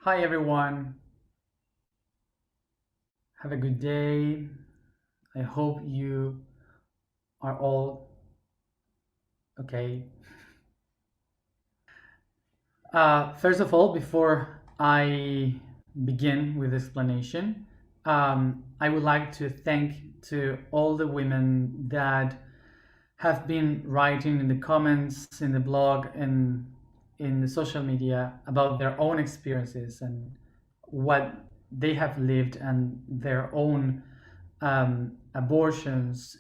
Hi everyone, have a good day. I hope you are all okay. First of all, before I begin with explanation, I would like to thank to all the women that have been writing in the comments, in the blog, and in the social media about their own experiences and what they have lived and their own abortions.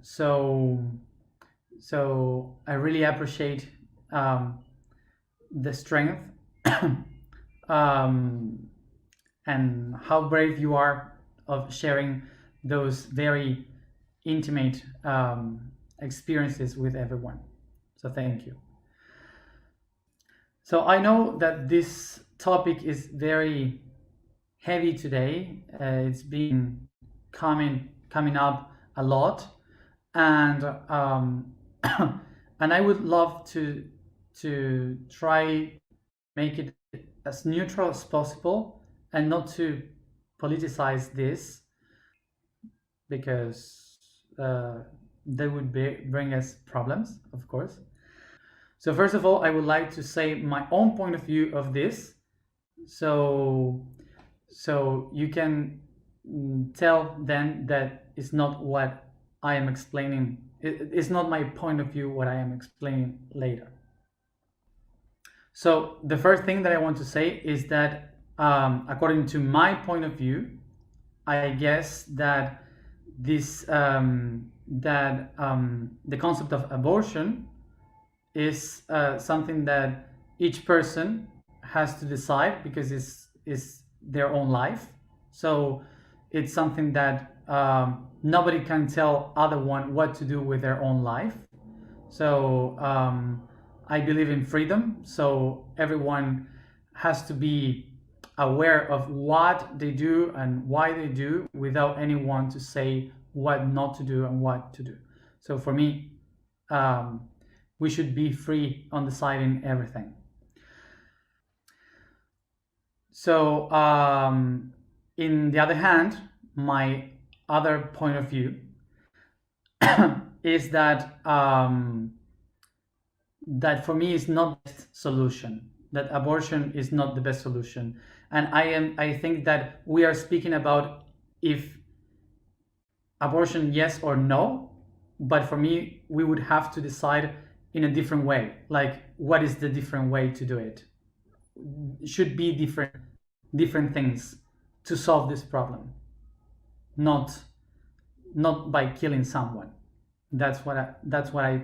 So I really appreciate um, the strength um, and how brave you are of sharing those very intimate experiences with everyone. So thank you. So I know that this topic is very heavy today. It's been coming up a lot, and and I would love to try make it as neutral as possible and not to politicize this because that would bring us problems, of course. So first of all, I would like to say my own point of view of this. So you can tell then that it's not what I am explaining. It's not my point of view what I am explaining later. So the first thing that I want to say is that according to my point of view, I guess that the concept of abortion is something that each person has to decide because it's their own life. So it's something that nobody can tell other one what to do with their own life. So I believe in freedom. So everyone has to be aware of what they do and why they do without anyone to say what not to do and what to do. So for me, we should be free on deciding everything. So in the other hand, my other point of view is that that for me is not the best solution, that abortion is not the best solution. And I think that we are speaking about if abortion yes or no, but for me we would have to decide in a different way, like what is the different way to do it. Should be different things to solve this problem, not by killing someone. That's what I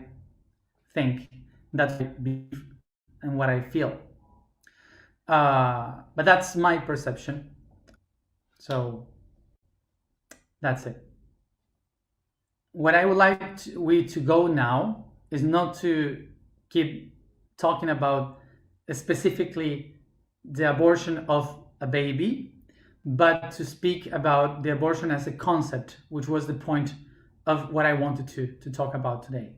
think, that's what I believe and what I feel. But that's my perception. So that's it. What I would like we to go now is not to keep talking about specifically the abortion of a baby, but to speak about the abortion as a concept, which was the point of what I wanted to talk about today.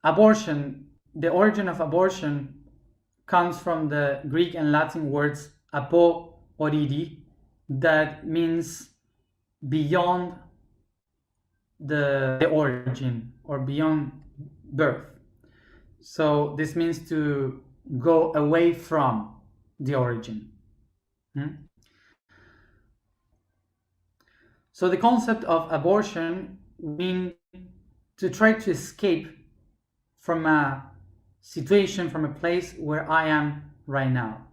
Abortion, the origin of abortion comes from the Greek and Latin words apo oridi, that means beyond the origin or beyond birth. So this means to go away from the origin. So the concept of abortion means to try to escape from a situation, from a place where I am right now.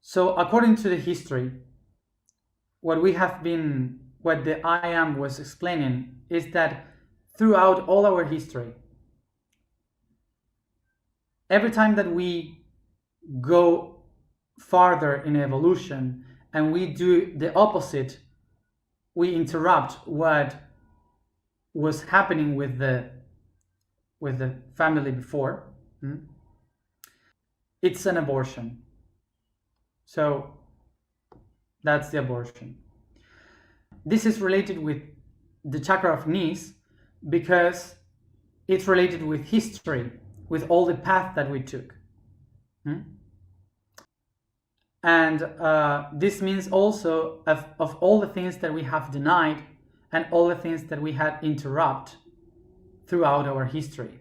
So according to the history, what the I am was explaining is that throughout all our history, every time that we go farther in evolution and we do the opposite, we interrupt what was happening with the family before, it's an abortion. So that's the abortion. This is related with the chakra of knees because it's related with history, with all the path that we took. And this means also of all the things that we have denied and all the things that we had interrupt throughout our history.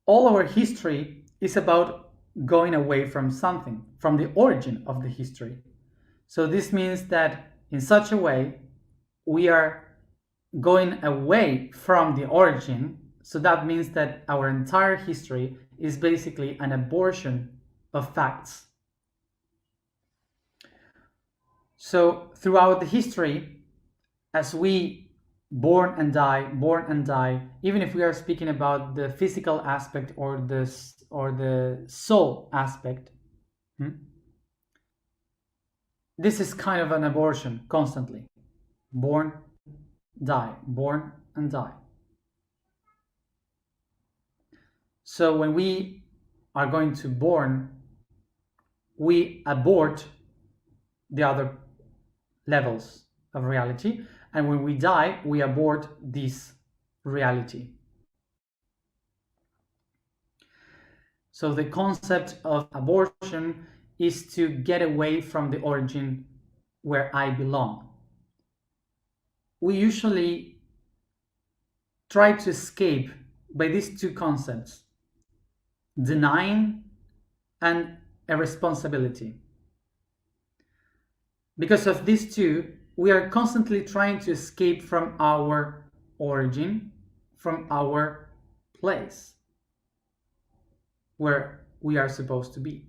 All our history is about going away from something, from the origin of the history. So this means that in such a way, we are going away from the origin. So that means that our entire history is basically an abortion of facts. So throughout the history, as we born and die, even if we are speaking about the physical aspect or the soul aspect, this is kind of an abortion constantly. Born, die, born and die. So when we are going to born, we abort the other levels of reality, and when we die, we abort this reality. So the concept of abortion is to get away from the origin where I belong. We usually try to escape by these two concepts: denying and irresponsibility. Because of these two, we are constantly trying to escape from our origin, from our place where we are supposed to be.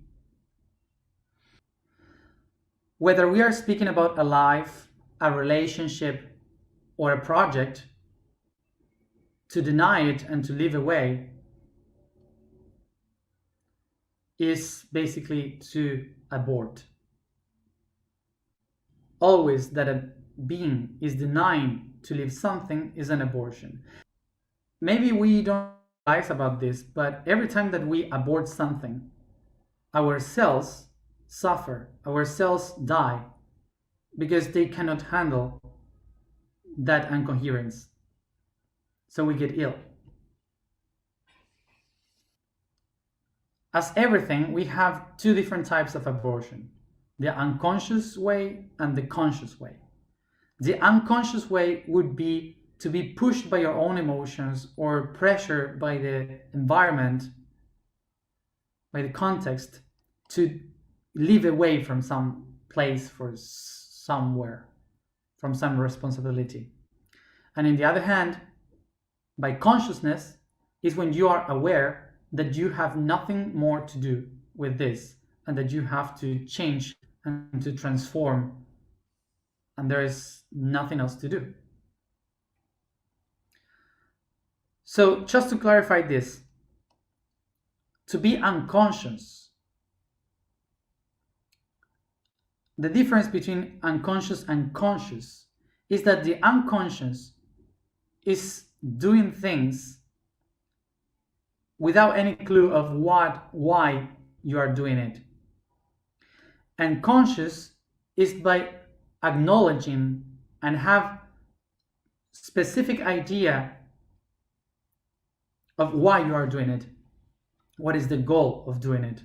Whether we are speaking about a life, a relationship, or a project, to deny it and to live away is basically to abort. Always that a being is denying to live something is an abortion. Maybe we don't realize about this, but every time that we abort something, our cells suffer, our cells die, because they cannot handle that incoherence. So we get ill. As everything, we have two different types of abortion: the unconscious way and the conscious way. The unconscious way would be to be pushed by your own emotions or pressured by the environment, by the context, to live away from some place for somewhere, from some responsibility. And in the other hand, by consciousness is when you are aware that you have nothing more to do with this and that you have to change and to transform, and there is nothing else to do. So just to clarify this, to be unconscious, the difference between unconscious and conscious is that the unconscious is doing things without any clue of why you are doing it. And conscious is by acknowledging and have specific idea of why you are doing it. What is the goal of doing it?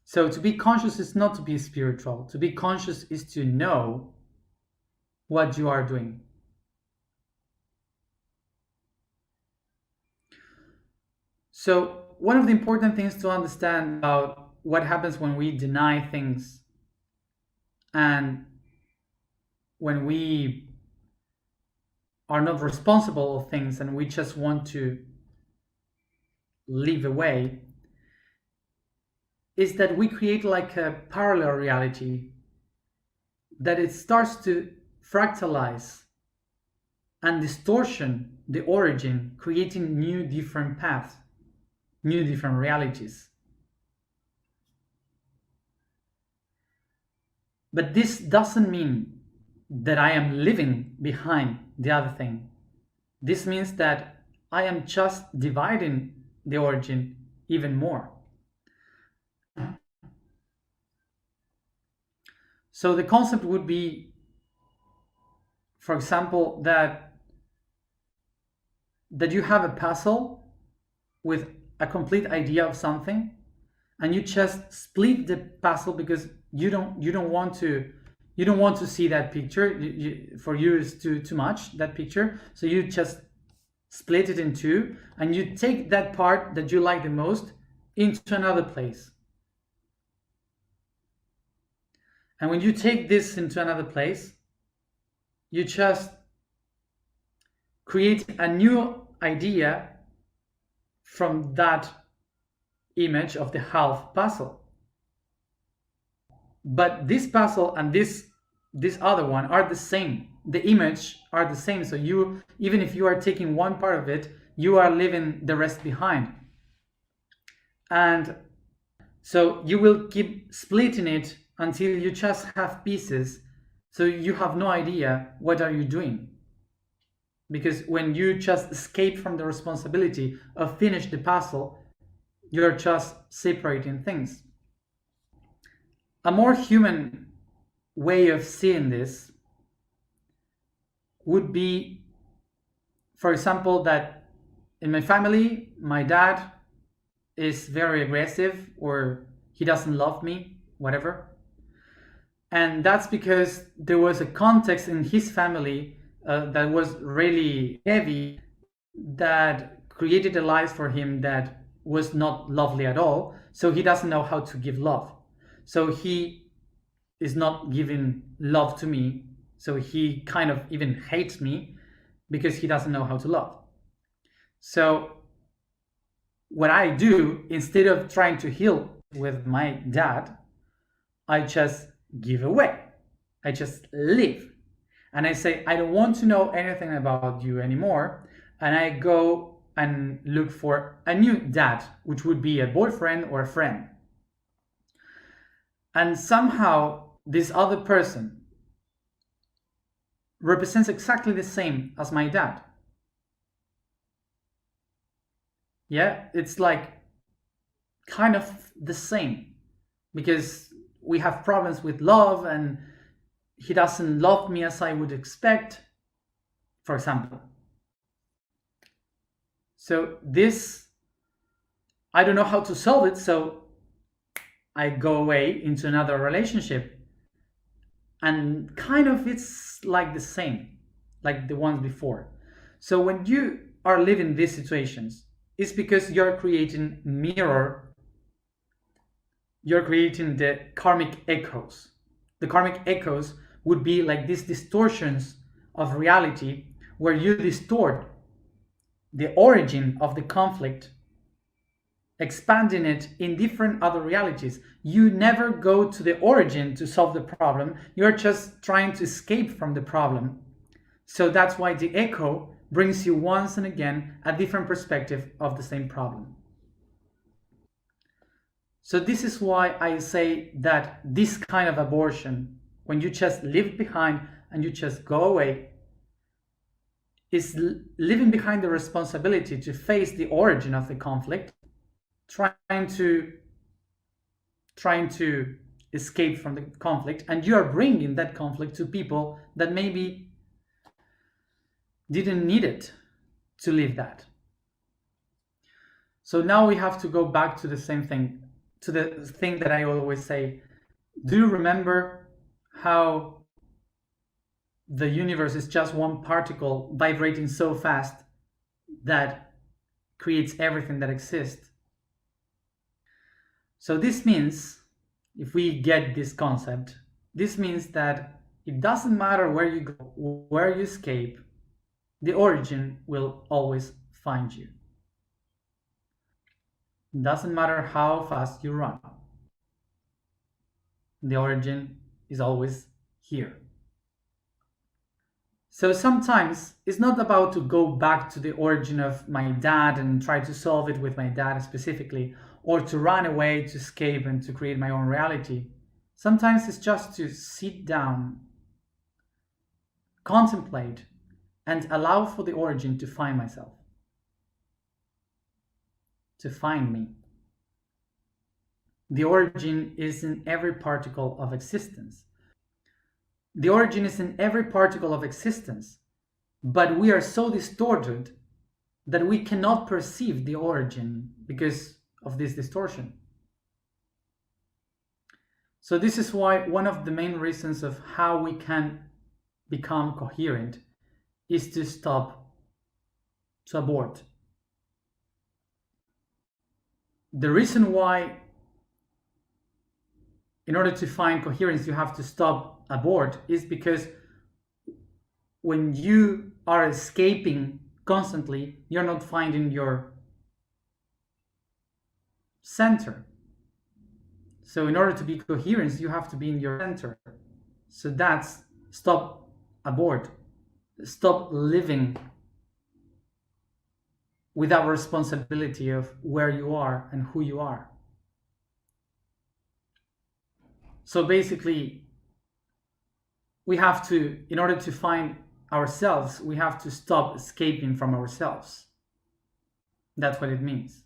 So to be conscious is not to be spiritual. To be conscious is to know what you are doing. So one of the important things to understand about what happens when we deny things and when we are not responsible of things and we just want to live away is that we create like a parallel reality, that it starts to fractalize and distortion the origin, creating new different paths, new different realities. But this doesn't mean that I am living behind the other thing. This means that I am just dividing the origin even more. So the concept would be for example, that you have a puzzle with a complete idea of something, and you just split the puzzle because you don't want to see that picture. For you is too much, that picture, so you just split it in two, and you take that part that you like the most into another place. And when you take this into another place, you just create a new idea from that image of the half puzzle. But this puzzle and this other one are the same. The image are the same. So you, even if you are taking one part of it, you are leaving the rest behind. And so you will keep splitting it until you just have pieces. So you have no idea what are you doing. Because when you just escape from the responsibility of finish the puzzle, you're just separating things. A more human way of seeing this would be, for example, that in my family, my dad is very aggressive, or he doesn't love me, whatever. And that's because there was a context in his family that was really heavy, that created a life for him that was not lovely at all. So he doesn't know how to give love. So he is not giving love to me. So he kind of even hates me because he doesn't know how to love. So what I do, instead of trying to heal with my dad, I just give away. I just leave. And I say, I don't want to know anything about you anymore. And I go and look for a new dad, which would be a boyfriend or a friend. And somehow this other person represents exactly the same as my dad. Yeah, it's like kind of the same, because we have problems with love and he doesn't love me as I would expect, for example. So this, I don't know how to solve it, so I go away into another relationship, and kind of it's like the same, like the ones before. So when you are living these situations, it's because you're creating you're creating the karmic echoes. The karmic echoes would be like these distortions of reality, where you distort the origin of the conflict, expanding it in different other realities. You never go to the origin to solve the problem. You're just trying to escape from the problem. So that's why the echo brings you once and again a different perspective of the same problem. So this is why I say that this kind of abortion, when you just leave behind and you just go away, is leaving behind the responsibility to face the origin of the conflict, trying to escape from the conflict, and you are bringing that conflict to people that maybe didn't need it to live that. So now we have to go back to the same thing, to the thing that I always say. Do you remember how the universe is just one particle vibrating so fast that creates everything that exists? So this means, if we get this concept, this means that it doesn't matter where you go, where you escape, the origin will always find you. It doesn't matter how fast you run. The origin is always here. So sometimes it's not about to go back to the origin of my dad and try to solve it with my dad specifically, or to run away, to escape and to create my own reality. Sometimes it's just to sit down, contemplate, and allow for the origin to find myself, to find me. The origin is in every particle of existence. The origin is in every particle of existence, but we are so distorted that we cannot perceive the origin because of this distortion. So this is why one of the main reasons of how we can become coherent is to stop, to abort. The reason why, in order to find coherence, you have to stop, abort, is because when you are escaping constantly, you're not finding your center. So in order to be coherent, you have to be in your center. So that's stop, abort, stop living without responsibility of where you are and who you are. So basically, we have to, in order to find ourselves, we have to stop escaping from ourselves. That's what it means.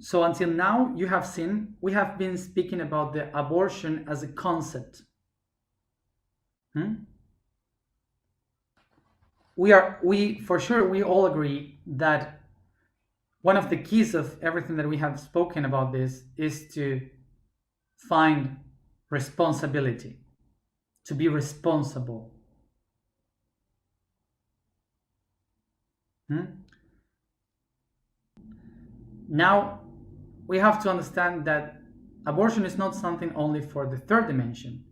So until now, you have seen, we have been speaking about the abortion as a concept. We for sure, we all agree that one of the keys of everything that we have spoken about this is to find responsibility, to be responsible. Now, we have to understand that abortion is not something only for the third dimension.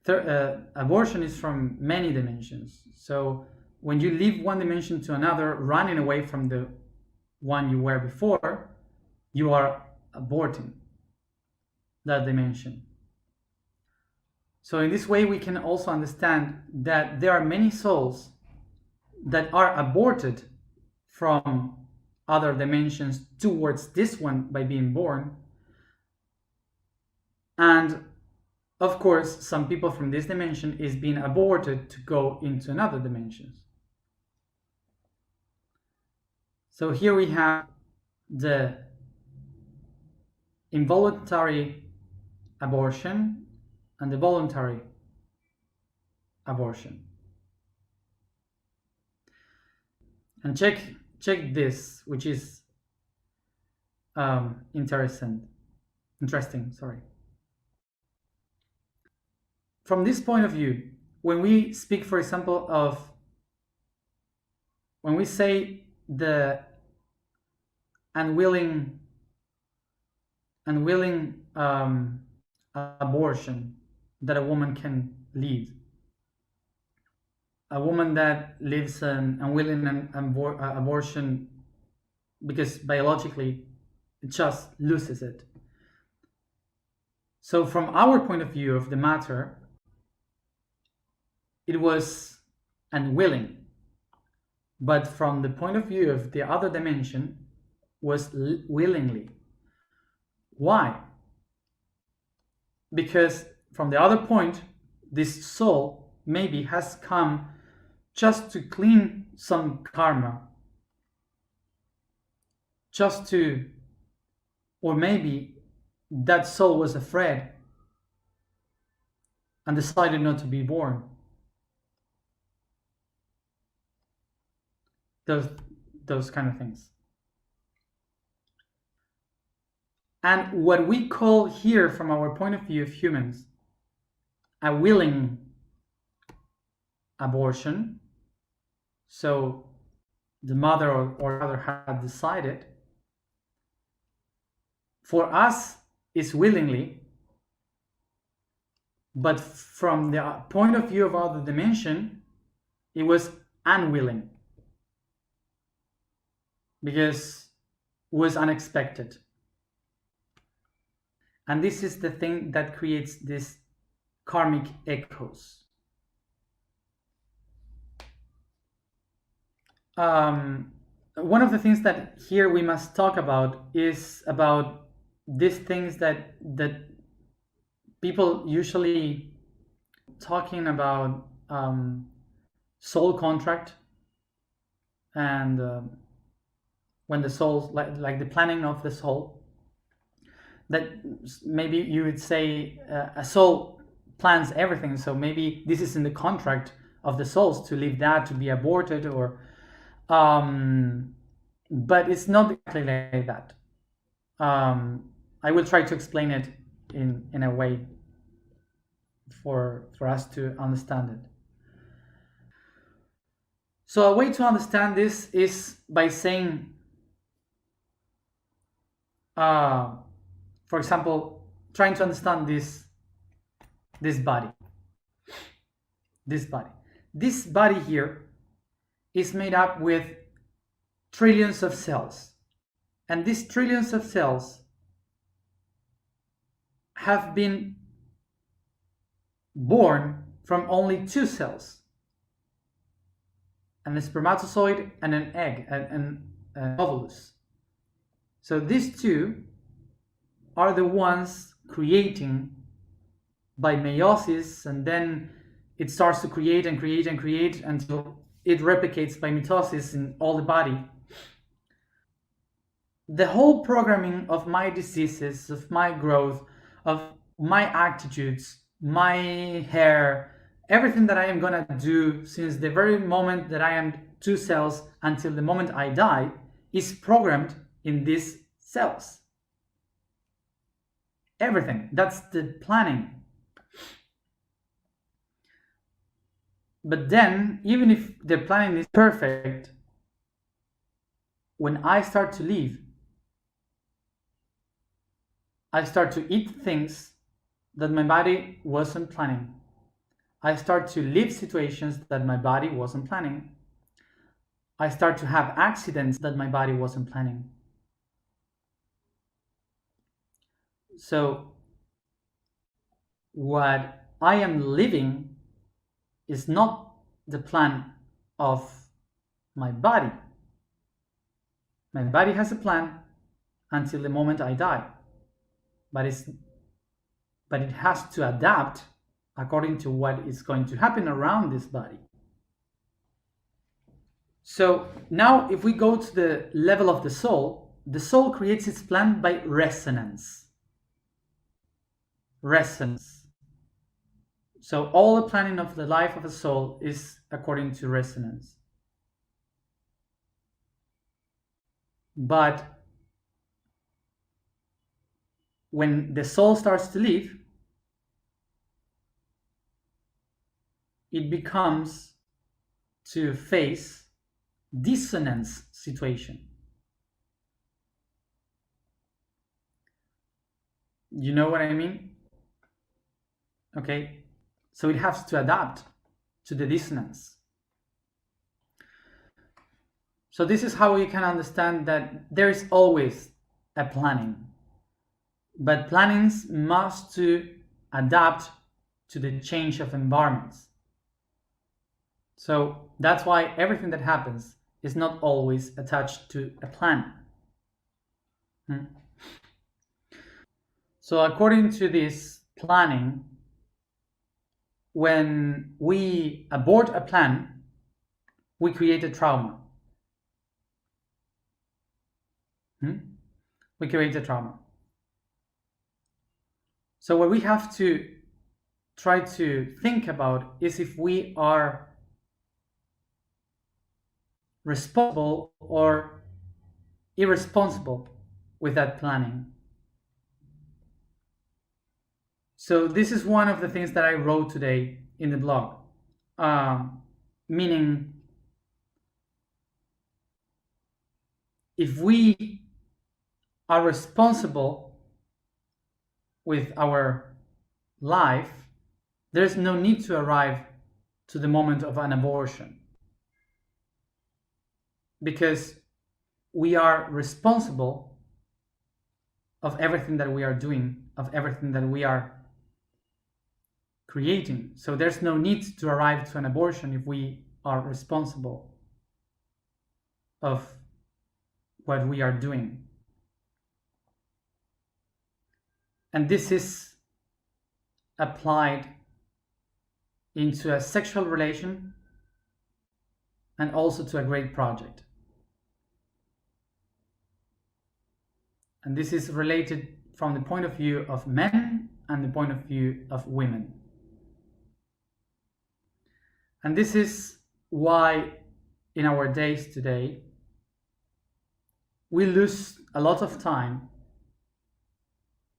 Abortion is from many dimensions. So when you leave one dimension to another, running away from the one you were before, you are aborting that dimension. So in this way, we can also understand that there are many souls that are aborted from other dimensions towards this one by being born. And of course, some people from this dimension is being aborted to go into another dimension. So here we have the involuntary abortion and the voluntary abortion. And check this, which is interesting. From this point of view, when we speak, for example, when we say the unwilling abortion that a woman can lead, a woman that lives an unwilling abortion because biologically it just loses it. So from our point of view of the matter, it was unwilling, but from the point of view of the other dimension, was willingly. Why? Because from the other point, this soul maybe has come just to clean some karma, or maybe that soul was afraid and decided not to be born. Those kind of things. And what we call here, from our point of view of humans, a willing abortion, so the mother or father had decided, for us is willingly, but from the point of view of other dimension, it was unwilling, because it was unexpected. And this is the thing that creates this karmic echoes. One of the things that here we must talk about is about these things that people usually talking about, soul contract, and when the soul, like the planning of the soul. that maybe you would say a soul plans everything, so maybe this is in the contract of the souls to leave that, to be aborted, or but it's not exactly like that. I will try to explain it in a way for us to understand it. So a way to understand this is by saying, for example, trying to understand this body. This body here is made up with trillions of cells, and these trillions of cells have been born from only two cells, and a spermatozoid and an egg, an ovulus. So these two are the ones creating by meiosis, and then it starts to create and create and create until it replicates by mitosis in all the body. The whole programming of my diseases, of my growth, of my attitudes, my hair, everything that I am gonna do since the very moment that I am two cells until the moment I die is programmed in these cells. Everything. That's the planning. But then, even if the planning is perfect, when I start to live, I start to eat things that my body wasn't planning. I start to live situations that my body wasn't planning. I start to have accidents that my body wasn't planning. So what I am living is not the plan of my body. My body has a plan until the moment I die, but it has to adapt according to what is going to happen around this body. So now if we go to the level of the soul creates its plan by resonance. So all the planning of the life of a soul is according to resonance. But when the soul starts to live, it becomes to face dissonance situation. You know what I mean? Okay, so it has to adapt to the dissonance. So this is how we can understand that there is always a planning, but plannings must to adapt to the change of environments. So that's why everything that happens is not always attached to a plan. So according to this planning, when we abort a plan, we create a trauma. We create a trauma. So what we have to try to think about is if we are responsible or irresponsible with that planning. So this is one of the things that I wrote today in the blog, meaning if we are responsible with our life, there's no need to arrive to the moment of an abortion, because we are responsible of everything that we are doing, of everything that we are creating. So there's no need to arrive to an abortion if we are responsible of what we are doing. And this is applied into a sexual relation and also to a great project. And this is related from the point of view of men and the point of view of women. And this is why in our days today we lose a lot of time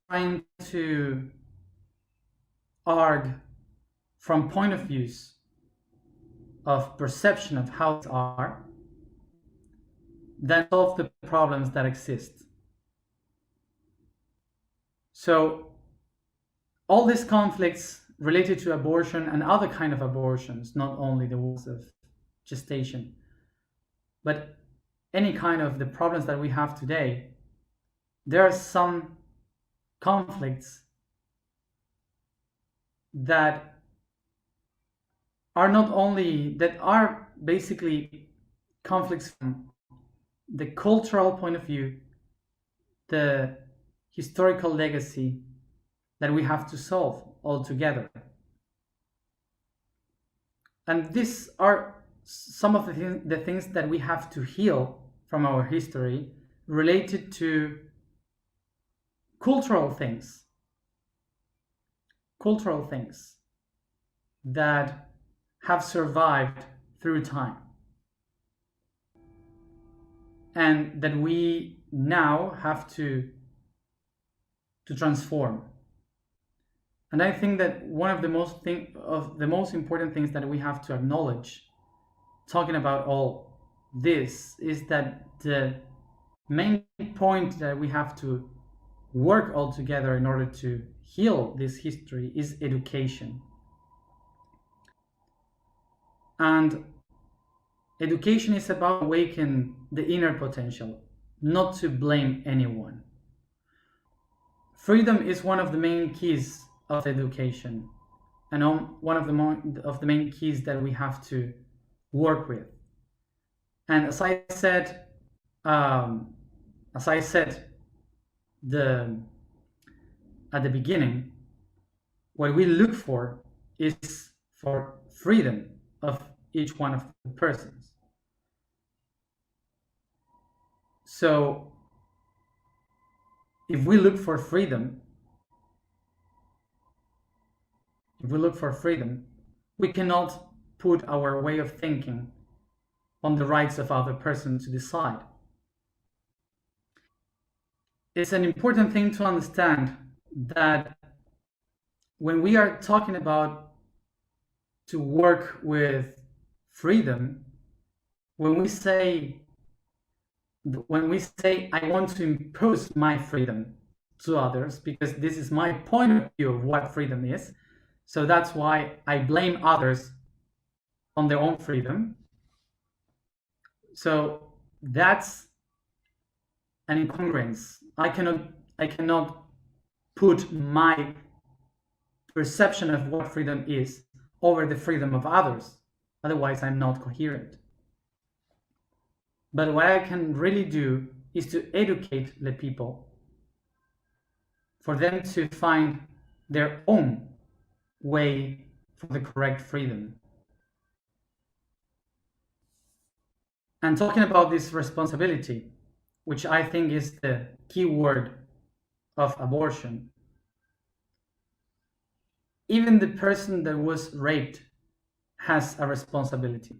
trying to argue from point of views of perception of how things are than solve the problems that exist. So all these conflicts related to abortion and other kind of abortions, not only the ones of gestation, but any kind of the problems that we have today, there are some conflicts that are not only, that are basically conflicts from the cultural point of view, the historical legacy that we have to solve altogether. And these are some of the things that we have to heal from our history related to cultural things that have survived through time and that we now have to transform. And I think that one of the most important things that we have to acknowledge talking about all this is that the main point that we have to work all together in order to heal this history is education. And education is about awakening the inner potential, not to blame anyone. Freedom is one of the main keys of education, and one of the main keys that we have to work with. And as I said at the beginning, what we look for is for freedom of each one of the persons. So if we look for freedom, we cannot put our way of thinking on the rights of other persons to decide. It's an important thing to understand that when we are talking about to work with freedom, when we say I want to impose my freedom to others because this is my point of view of what freedom is, so that's why I blame others on their own freedom. So that's an incongruence. I cannot put my perception of what freedom is over the freedom of others. Otherwise, I'm not coherent. But what I can really do is to educate the people for them to find their own way for the correct freedom. And talking about this responsibility, which I think is the key word of abortion, even the person that was raped has a responsibility.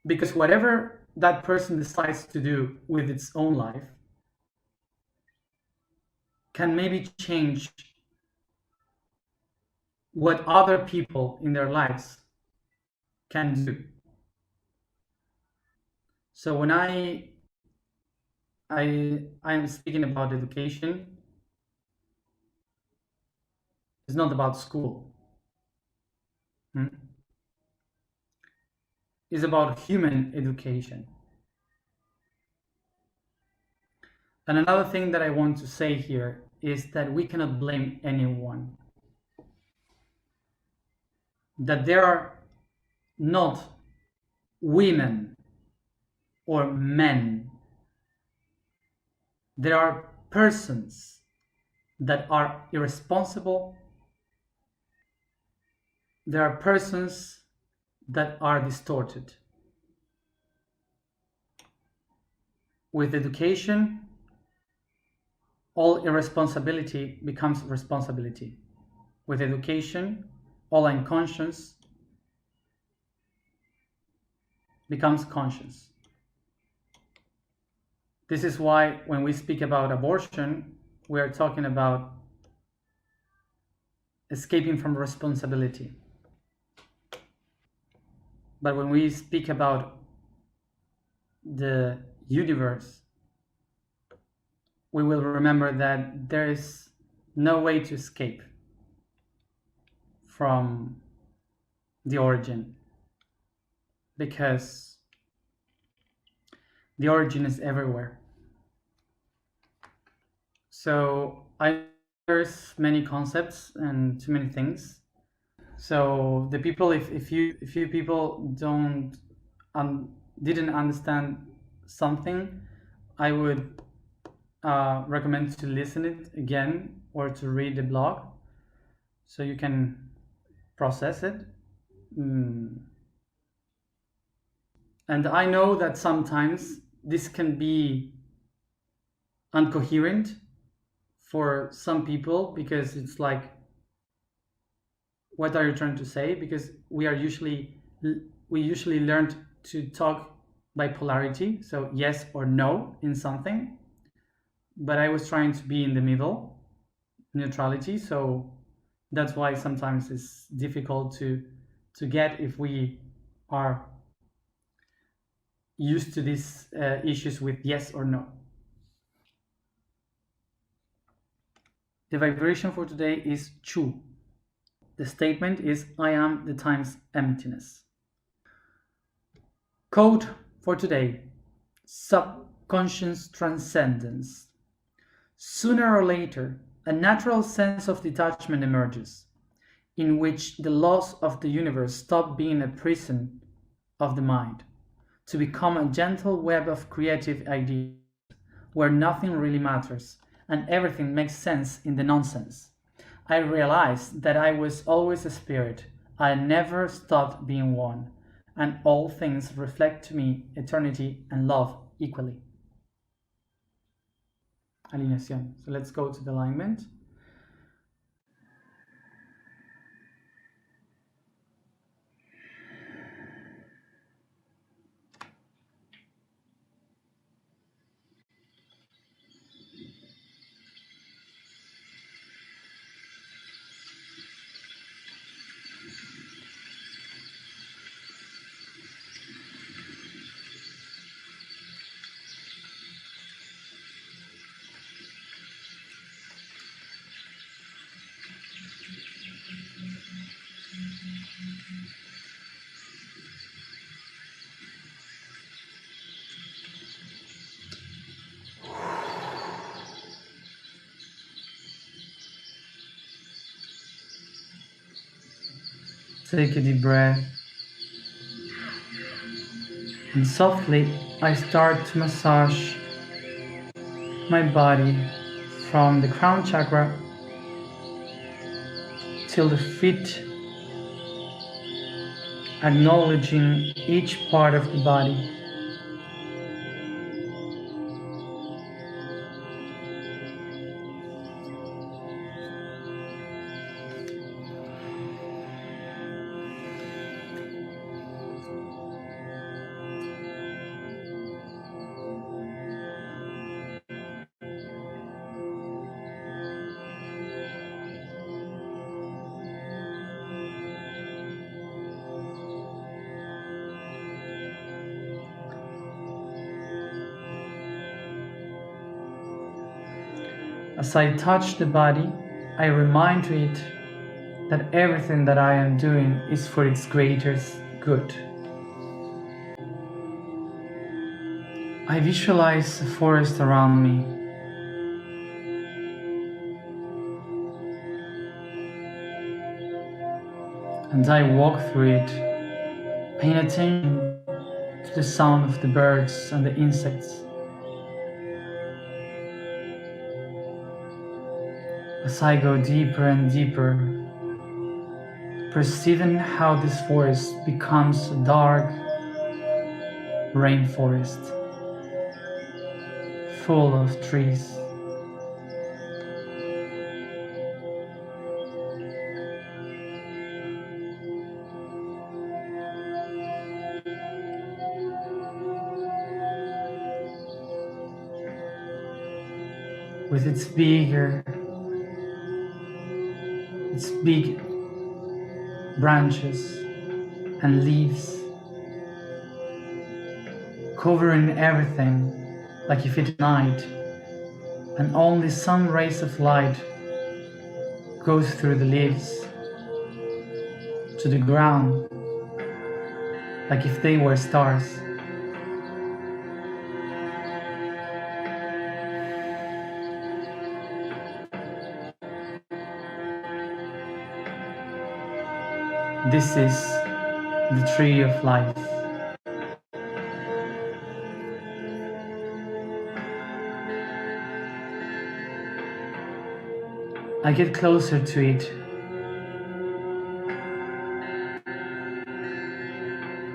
Because whatever that person decides to do with its own life can maybe change what other people in their lives can do. So when I am speaking about education, it's not about school. It's about human education. And another thing that I want to say here is that we cannot blame anyone. That there are not women or men. There are persons that are irresponsible. There are persons that are distorted. With education, all irresponsibility becomes responsibility. With education, all unconscious becomes conscious. This is why when we speak about abortion, we are talking about escaping from responsibility. But when we speak about the universe, we will remember that there is no way to escape from the origin, because the origin is everywhere. So there's many concepts and too many things. So the people, if you people didn't understand something, I would recommend to listen it again or to read the blog so you can process it. And I know that sometimes this can be incoherent for some people, because it's like, what are you trying to say? Because we usually learned to talk by polarity, so yes or no in something. But I was trying to be in the middle, neutrality. So that's why sometimes it's difficult to get if we are used to these issues with yes or no. The vibration for today is Chu. The statement is, I am the time's emptiness. Code for today: subconscious transcendence. Sooner or later, a natural sense of detachment emerges, in which the laws of the universe stop being a prison of the mind, to become a gentle web of creative ideas, where nothing really matters and everything makes sense in the nonsense. I realized that I was always a spirit. I never stopped being one, and all things reflect to me eternity and love equally. Alineación. So let's go to the alignment. Take a deep breath, and softly I start to massage my body from the crown chakra till the feet, acknowledging each part of the body. As I touch the body, I remind it that everything that I am doing is for its greatest good. I visualize a forest around me. And I walk through it, paying attention to the sound of the birds and the insects. As I go deeper and deeper, perceiving how this forest becomes a dark rainforest, full of trees, with its big branches and leaves, covering everything like if it's night, and only some rays of light goes through the leaves to the ground, like if they were stars. This is the tree of life. I get closer to it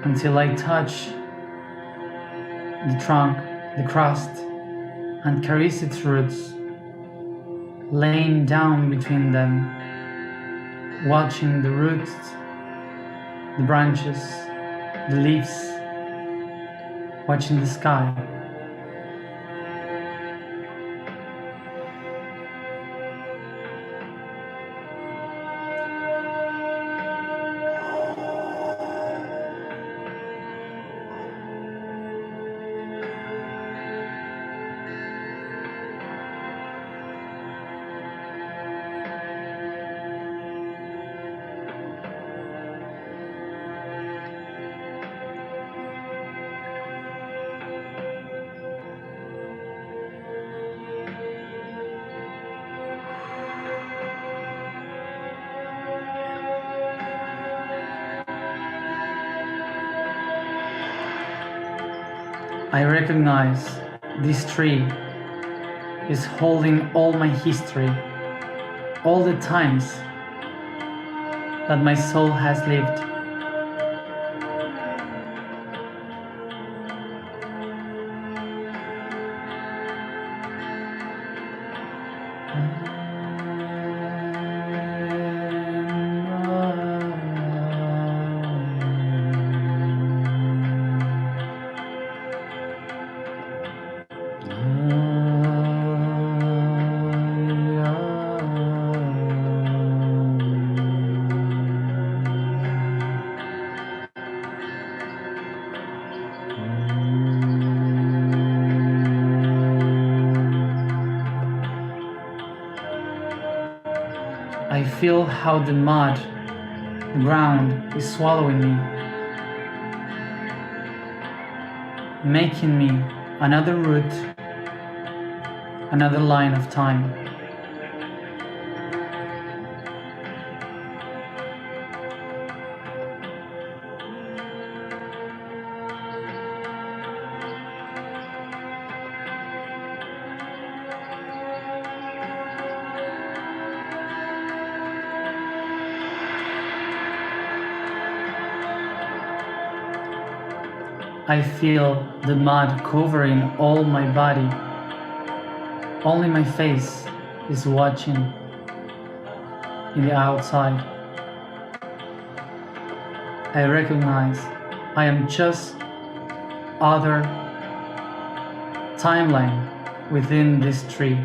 until I touch the trunk, the crust, and caress its roots, laying down between them, watching the roots, the branches, the leaves, watching the sky. I recognize this tree is holding all my history, all the times that my soul has lived. I feel how the mud, the ground, is swallowing me, making me another root, another line of time. I feel the mud covering all my body. Only my face is watching in the outside. I recognize I am just other timeline within this tree.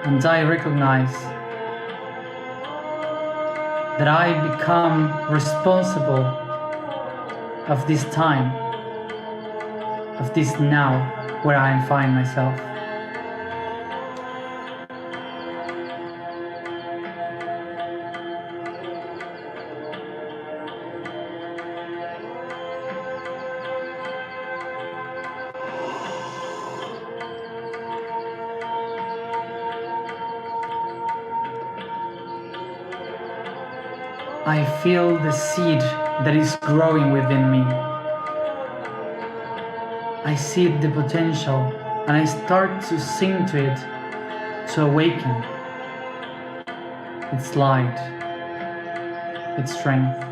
And I recognize that I become responsible of this time, of this now where I find myself. I feel the seed that is growing within me. I see the potential and I start to sing to it, to awaken its light, its strength.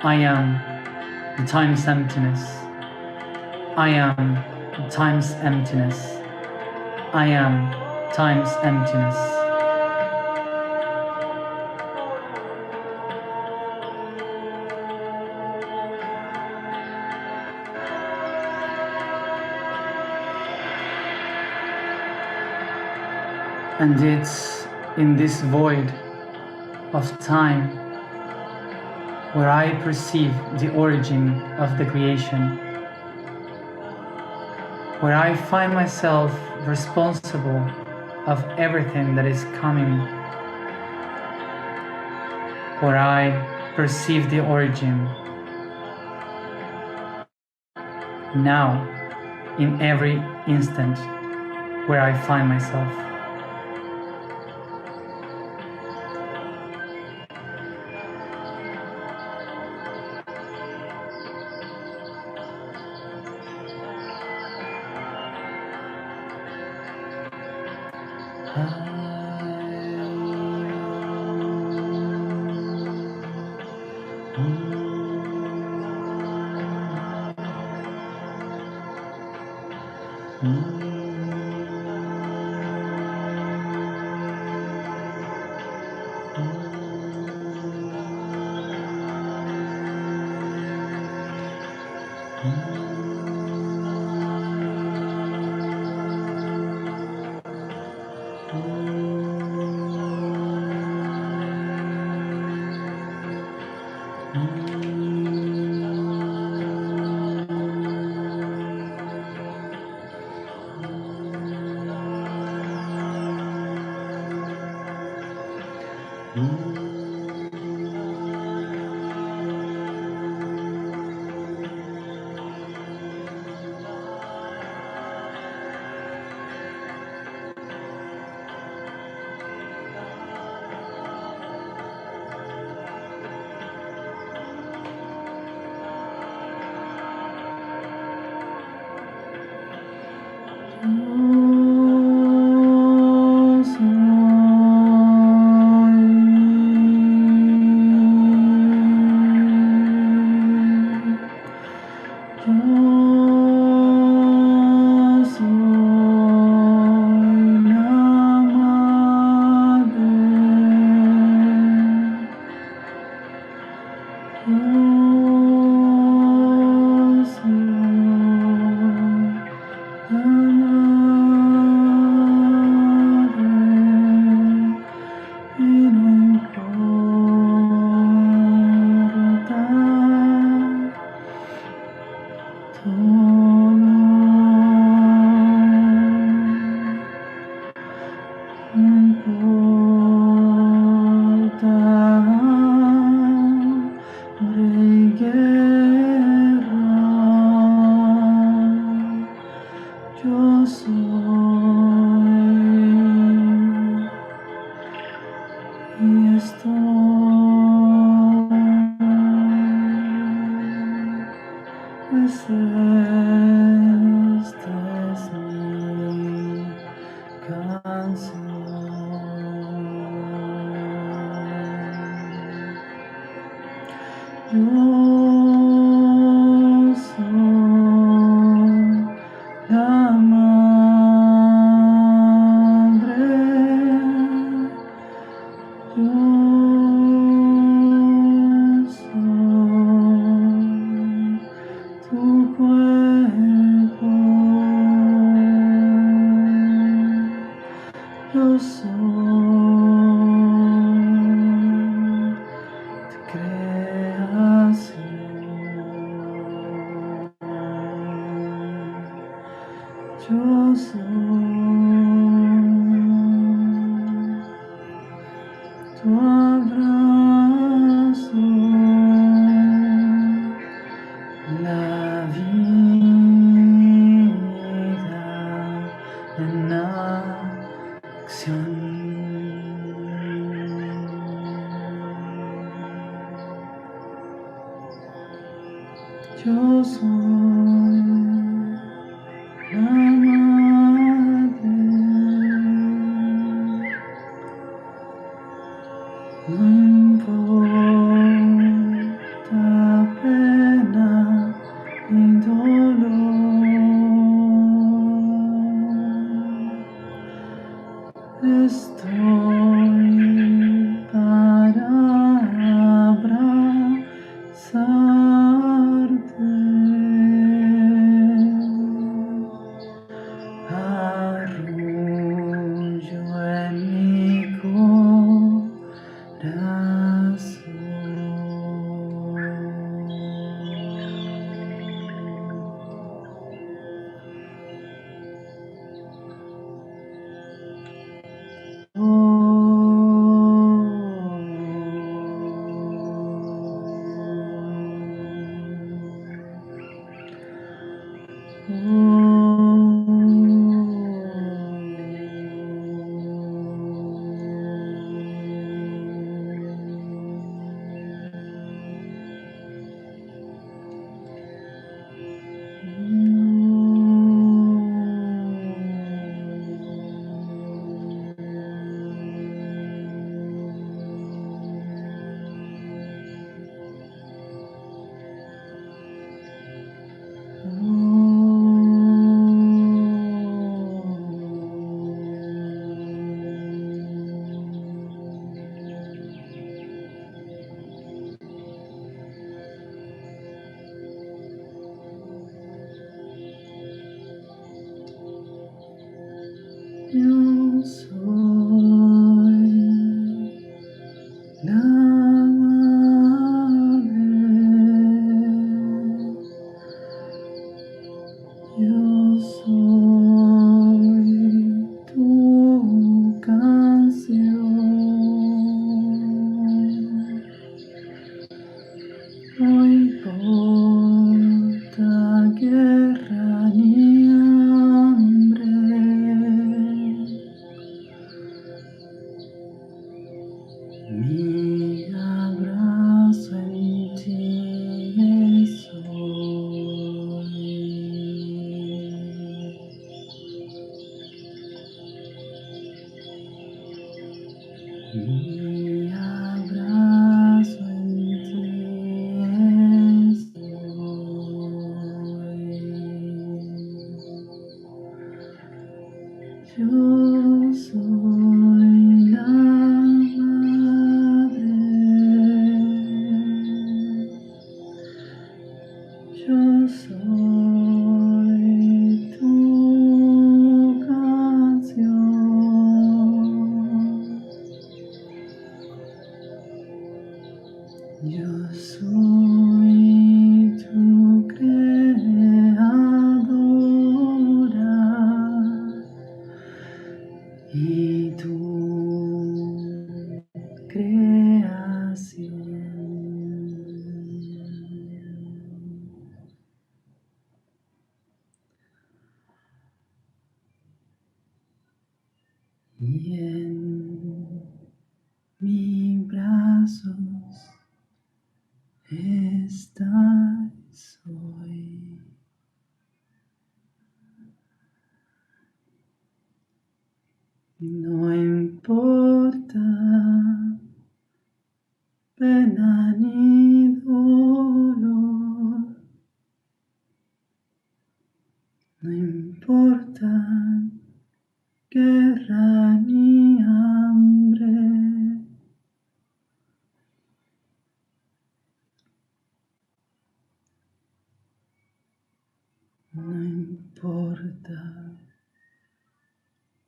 I am the time's emptiness. I am time's emptiness. I am time's emptiness. And it's in this void of time where I perceive the origin of the creation, where I find myself responsible of everything that is coming, where I perceive the origin now, in every instant where I find myself.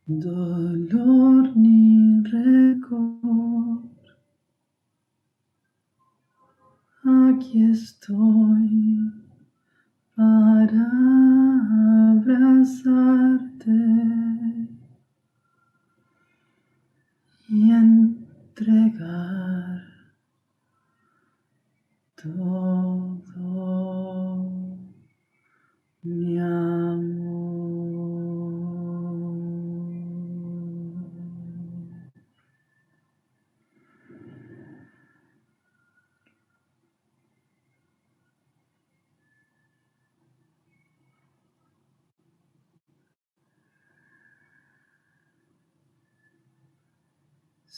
dolor ni aquí estoy para abrazarte y entregar todo mi amor.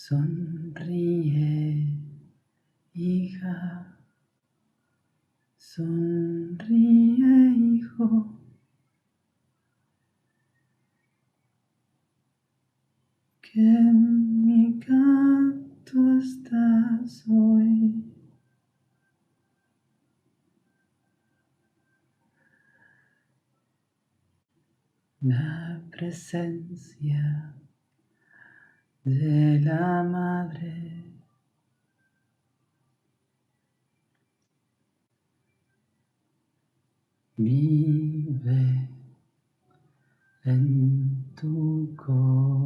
Sonríe, hija, sonríe, hijo, que en mi canto estás hoy. La presencia de la madre vive en tu corazón.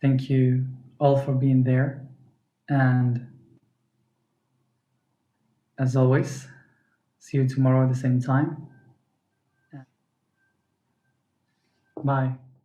Thank you all for being there. And as always, see you tomorrow at the same time. Bye.